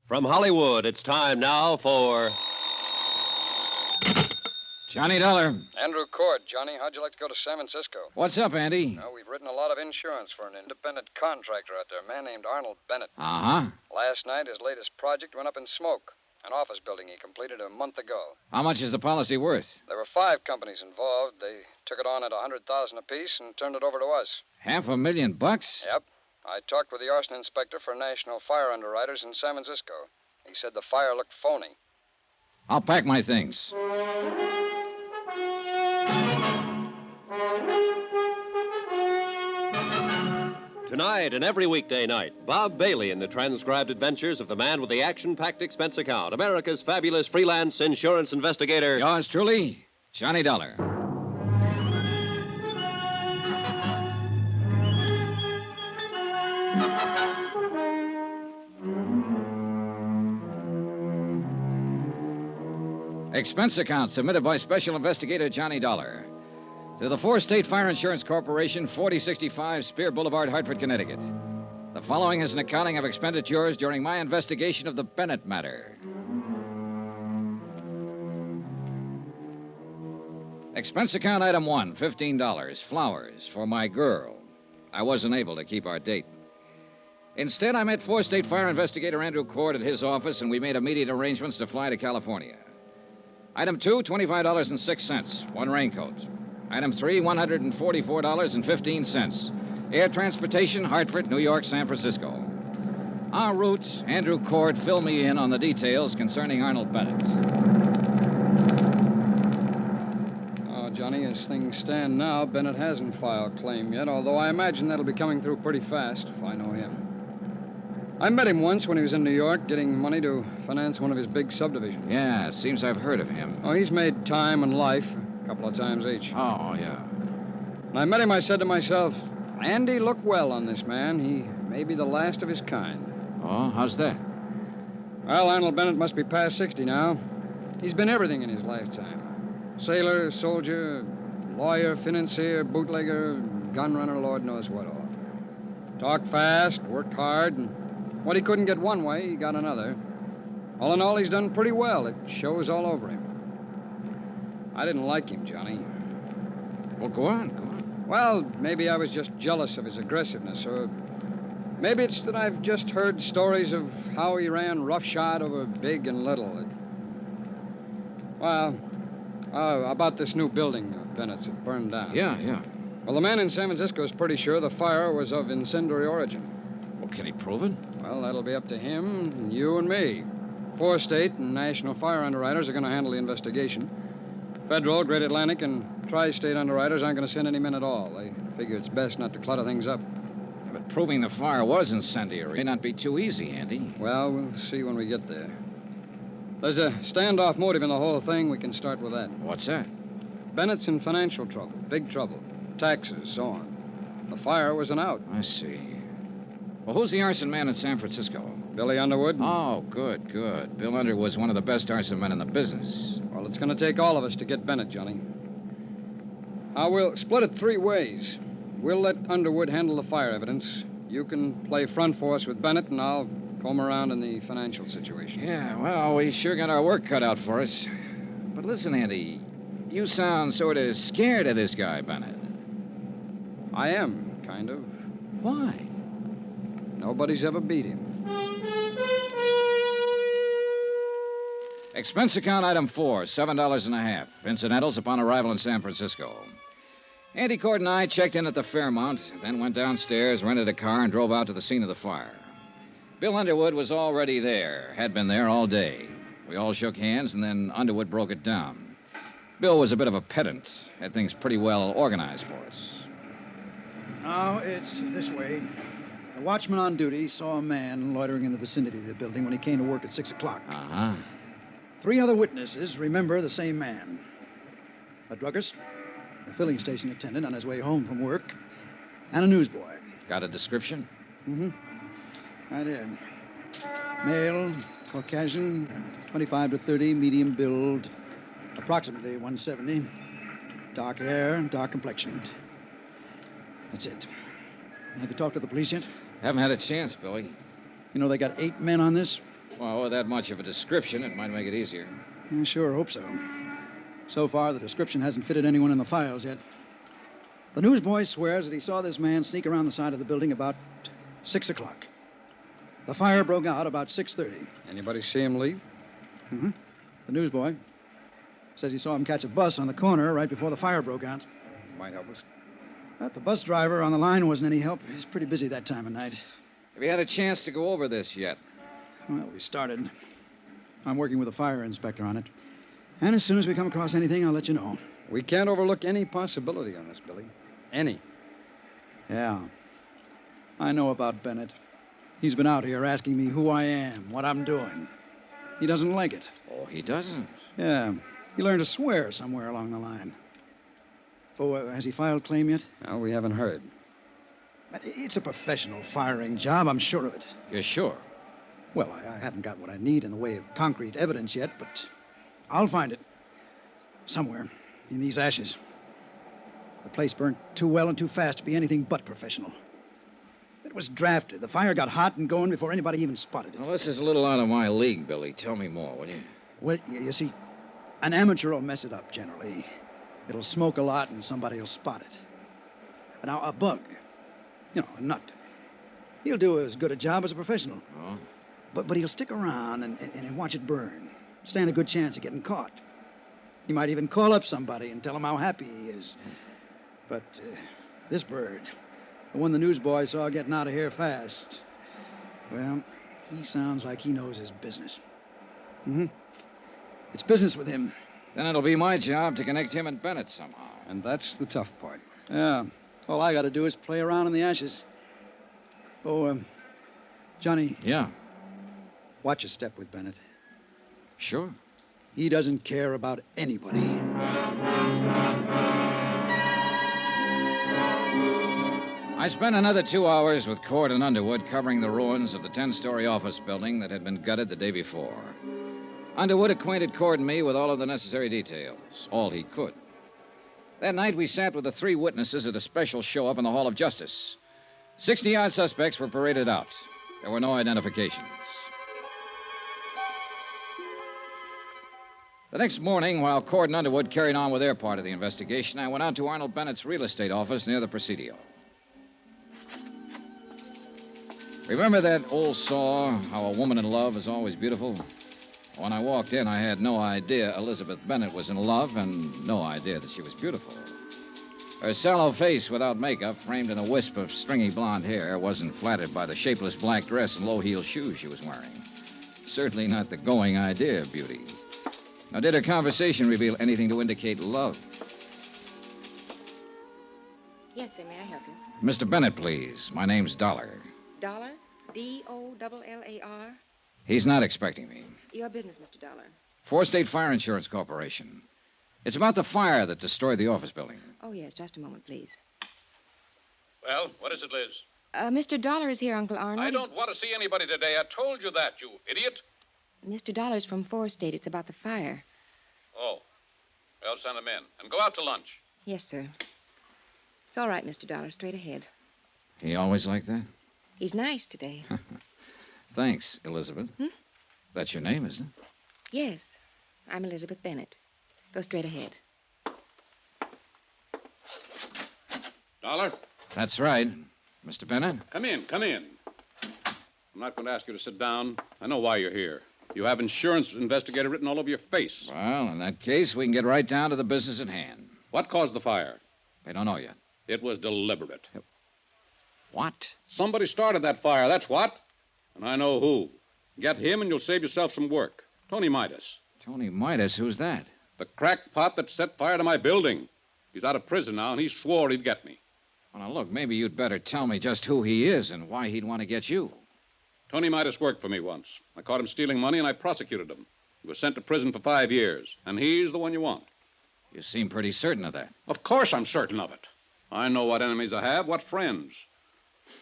From Hollywood, it's time now for... Johnny Dollar. Andrew Cord. Johnny, how'd you like to go to San Francisco? What's up, Andy? Well, we've written a lot of insurance for an independent contractor out there, a man named Arnold Bennet. Uh-huh. Last night, his latest project went up in smoke. An office building he completed a month ago. How much is the policy worth? There were 5 companies involved. They took it on at $100,000 apiece and turned it over to us. $500,000? Yep. I talked with the arson inspector for National Fire Underwriters in San Francisco. He said the fire looked phony. I'll pack my things. Tonight and every weekday night, Bob Bailey in the transcribed adventures of the man with the action-packed expense account, America's fabulous freelance insurance investigator. Yours truly, Johnny Dollar. Expense account submitted by Special Investigator Johnny Dollar to the 4-State Fire Insurance Corporation, 4065 Spear Boulevard, Hartford, Connecticut. The following is an accounting of expenditures during my investigation of the Bennet matter. Expense account item 1, $15, flowers for my girl. I wasn't able to keep our date. Instead, I met 4-State Fire Investigator Andrew Cord at his office, and we made immediate arrangements to fly to California. Item 2, $25.06, 1 raincoat. Item 3, $144.15. Air transportation, Hartford, New York, San Francisco. En route, Andrew Cord filled me in on the details concerning Arnold Bennet. Oh, Johnny, as things stand now, Bennet hasn't filed claim yet, although I imagine that'll be coming through pretty fast if I know him. I met him once when he was in New York getting money to finance one of his big subdivisions. Yeah, it seems I've heard of him. Oh, he's made time and life a couple of times each. Oh, yeah. When I met him, I said to myself, Andy, look well on this man. He may be the last of his kind. Oh, how's that? Well, Arnold Bennet must be past 60 now. He's been everything in his lifetime. Sailor, soldier, lawyer, financier, bootlegger, gun runner, Lord knows what all. Talked fast, worked hard, and what he couldn't get one way, he got another. All in all, he's done pretty well. It shows all over him. I didn't like him, Johnny. Well, go on. Well, maybe I was just jealous of his aggressiveness, or maybe it's that I've just heard stories of how he ran roughshod over big and little. Well, about this new building of Bennett's that burned down. Yeah. Well, the man in San Francisco is pretty sure the fire was of incendiary origin. Well, can he prove it? Well, that'll be up to him, and you, and me. 4-State and National Fire Underwriters are going to handle the investigation. Federal, Great Atlantic, and Tri-State Underwriters aren't going to send any men at all. They figure it's best not to clutter things up. But proving the fire was incendiary may not be too easy, Andy. Well, we'll see when we get there. There's a standoff motive in the whole thing. We can start with that. What's that? Bennett's in financial trouble, big trouble, taxes, so on. The fire was an out. I see. Well, who's the arson man in San Francisco? Billy Underwood? Oh, good. Bill Underwood's one of the best arson men in the business. Well, it's going to take all of us to get Bennet, Johnny. We'll split it 3 ways. We'll let Underwood handle the fire evidence. You can play front force with Bennet, and I'll comb around in the financial situation. Yeah, well, we sure got our work cut out for us. But listen, Andy, you sound sort of scared of this guy, Bennet. I am, kind of. Why? Nobody's ever beat him. Expense account item 4, $7.50. Incidentals upon arrival in San Francisco. Andy Cord and I checked in at the Fairmount, then went downstairs, rented a car, and drove out to the scene of the fire. Bill Underwood was already there, had been there all day. We all shook hands, and then Underwood broke it down. Bill was a bit of a pedant, had things pretty well organized for us. Now, it's this way. The watchman on duty saw a man loitering in the vicinity of the building when he came to work at 6 o'clock. Uh-huh. 3 other witnesses remember the same man. A druggist, a filling station attendant on his way home from work, and a newsboy. Got a description? Mm-hmm. I did. Male, Caucasian, 25 to 30, medium build, approximately 170, dark hair, dark complexion. That's it. Have you talked to the police yet? Haven't had a chance, Billy. You know they got 8 men on this? Well, with that much of a description, it might make it easier. I sure hope so. So far, the description hasn't fitted anyone in the files yet. The newsboy swears that he saw this man sneak around the side of the building about 6 o'clock. The fire broke out about 6:30. Anybody see him leave? Mm-hmm. The newsboy says he saw him catch a bus on the corner right before the fire broke out. Might help us. But the bus driver on the line wasn't any help. He's pretty busy that time of night. Have you had a chance to go over this yet? Well, we started. I'm working with a fire inspector on it. And as soon as we come across anything, I'll let you know. We can't overlook any possibility on this, Billy. Any. Yeah. I know about Bennet. He's been out here asking me who I am, what I'm doing. He doesn't like it. Oh, he doesn't? Yeah. He learned to swear somewhere along the line. Oh, has he filed claim yet? No, we haven't heard. It's a professional firing job, I'm sure of it. You're sure? Well, I haven't got what I need in the way of concrete evidence yet, but I'll find it. Somewhere in these ashes. The place burned too well and too fast to be anything but professional. It was drafted. The fire got hot and going before anybody even spotted it. Well, this is a little out of my league, Billy. Tell me more, will you? Well, you see, an amateur will mess it up generally. It'll smoke a lot and somebody will spot it. Now, a bug, a nut, he'll do as good a job as a professional. Oh? But he'll stick around and watch it burn. Stand a good chance of getting caught. He might even call up somebody and tell him how happy he is. But this bird, the one the newsboy saw getting out of here fast, well, he sounds like he knows his business. Mm-hmm. It's business with him. Then it'll be my job to connect him and Bennet somehow. And that's the tough part. Yeah. All I got to do is play around in the ashes. Oh, Johnny. Yeah. Watch your step with Bennet. Sure. He doesn't care about anybody. I spent another 2 hours with Cord and Underwood covering the ruins of the 10-story office building that had been gutted the day before. Underwood acquainted Cord and me with all of the necessary details, all he could. That night, we sat with the 3 witnesses at a special show-up in the Hall of Justice. 60-odd suspects were paraded out. There were no identifications. The next morning, while Cord and Underwood carried on with their part of the investigation, I went out to Arnold Bennett's real estate office near the Presidio. Remember that old saw, how a woman in love is always beautiful? When I walked in, I had no idea Elizabeth Bennet was in love and no idea that she was beautiful. Her sallow face without makeup, framed in a wisp of stringy blonde hair, wasn't flattered by the shapeless black dress and low-heeled shoes she was wearing. Certainly not the going idea of beauty. Now, did her conversation reveal anything to indicate love? Yes, sir. May I help you? Mr. Bennet, please. My name's Dollar. Dollar? D-O-L-L-A-R? He's not expecting me. Your business, Mr. Dollar. Four State Fire Insurance Corporation. It's about the fire that destroyed the office building. Oh, yes. Just a moment, please. Well, what is it, Liz? Mr. Dollar is here, Uncle Arnold. I don't want to see anybody today. I told you that, you idiot. Mr. Dollar's from 4 State. It's about the fire. Oh. Well, send him in. And go out to lunch. Yes, sir. It's all right, Mr. Dollar. Straight ahead. He always like that? He's nice today. Thanks, Elizabeth. That's your name, isn't it? Yes. I'm Elizabeth Bennet. Go straight ahead. Dollar? That's right. Mr. Bennet? Come in, come in. I'm not going to ask you to sit down. I know why you're here. You have insurance investigator written all over your face. Well, in that case, we can get right down to the business at hand. What caused the fire? They don't know yet. It was deliberate. What? Somebody started that fire, that's what. And I know who. Get him and you'll save yourself some work. Tony Midas. Tony Midas? Who's that? The crackpot that set fire to my building. He's out of prison now, and he swore he'd get me. Well, now, look, maybe you'd better tell me just who he is and why he'd want to get you. Tony Midas worked for me once. I caught him stealing money, and I prosecuted him. He was sent to prison for 5 years, and he's the one you want. You seem pretty certain of that. Of course I'm certain of it. I know what enemies I have, what friends.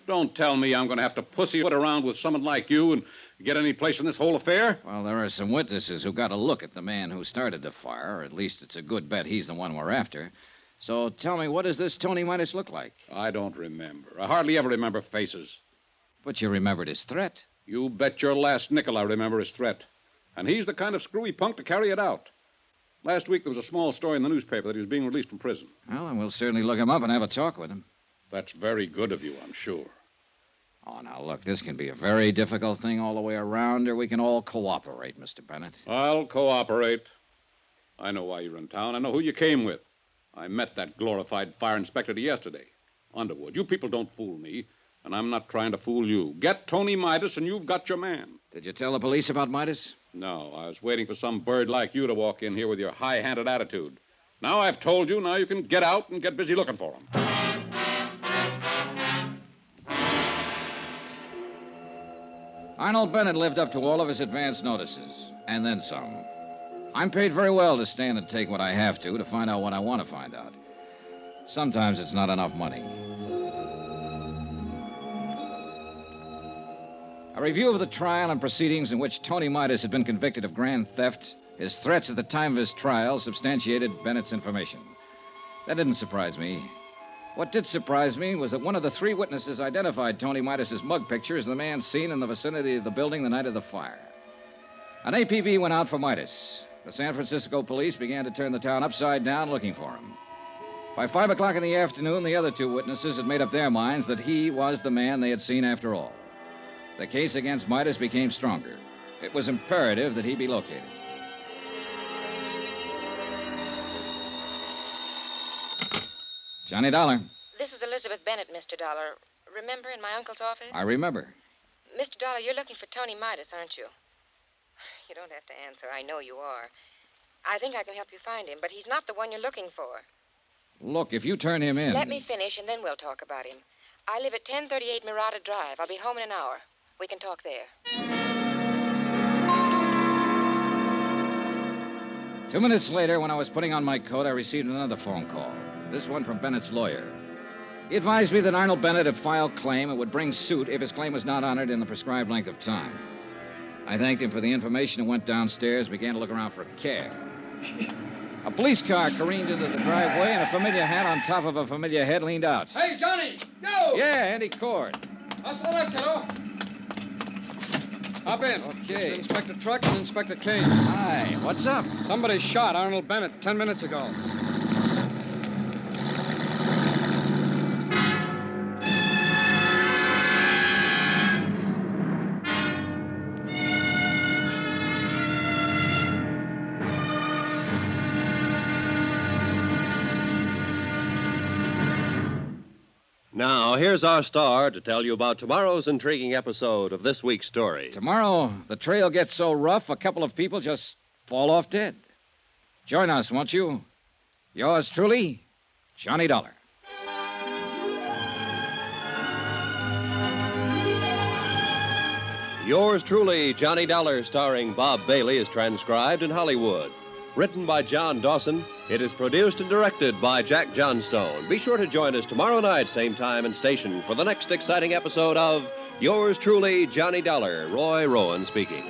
Don't tell me I'm going to have to pussyfoot around with someone like you and get any place in this whole affair. Well, there are some witnesses who got a look at the man who started the fire, or at least it's a good bet he's the one we're after. So tell me, what does this Tony Midas look like? I don't remember. I hardly ever remember faces. But you remembered his threat. You bet your last nickel I remember his threat. And he's the kind of screwy punk to carry it out. Last week there was a small story in the newspaper that he was being released from prison. Well, then we'll certainly look him up and have a talk with him. That's very good of you, I'm sure. Oh, now, look, this can be a very difficult thing all the way around, or we can all cooperate, Mr. Bennet. I'll cooperate. I know why you're in town. I know who you came with. I met that glorified fire inspector yesterday. Underwood, you people don't fool me, and I'm not trying to fool you. Get Tony Midas, and you've got your man. Did you tell the police about Midas? No, I was waiting for some bird like you to walk in here with your high-handed attitude. Now I've told you, now you can get out and get busy looking for him. Arnold Bennet lived up to all of his advance notices, and then some. I'm paid very well to stand and take what I have to find out what I want to find out. Sometimes it's not enough money. A review of the trial and proceedings in which Tony Midas had been convicted of grand theft, his threats at the time of his trial substantiated Bennett's information. That didn't surprise me. What did surprise me was that one of the three witnesses identified Tony Midas's mug picture as the man seen in the vicinity of the building the night of the fire. An APB went out for Midas. The San Francisco police began to turn the town upside down looking for him. By 5 o'clock in the afternoon, the other two witnesses had made up their minds that he was the man they had seen after all. The case against Midas became stronger. It was imperative that he be located. Johnny Dollar. This is Elizabeth Bennet, Mr. Dollar. Remember in my uncle's office? I remember. Mr. Dollar, you're looking for Tony Midas, aren't you? You don't have to answer. I know you are. I think I can help you find him, but he's not the one you're looking for. Look, if you turn him in... Let me finish, and then we'll talk about him. I live at 1038 Murata Drive. I'll be home in an hour. We can talk there. 2 minutes later, when I was putting on my coat, I received another phone call. This one from Bennett's lawyer. He advised me that Arnold Bennet had filed claim and would bring suit if his claim was not honored in the prescribed length of time. I thanked him for the information and went downstairs, began to look around for a cab. A police car careened into the driveway, and a familiar hat on top of a familiar head leaned out. Hey, Johnny! Go! Yeah, Andy Cord. How's the left, kiddo? Hop in. Okay. This is Inspector Truck and Inspector Kane. Hi, what's up? Somebody shot Arnold Bennet 10 minutes ago. Now, here's our star to tell you about tomorrow's intriguing episode of this week's story. Tomorrow, the trail gets so rough, a couple of people just fall off dead. Join us, won't you? Yours truly, Johnny Dollar. Yours truly, Johnny Dollar, starring Bob Bailey, is transcribed in Hollywood. Written by John Dawson, it is produced and directed by Jack Johnstone. Be sure to join us tomorrow night, same time and station, for the next exciting episode of Yours truly, Johnny Dollar. Roy Rowan speaking.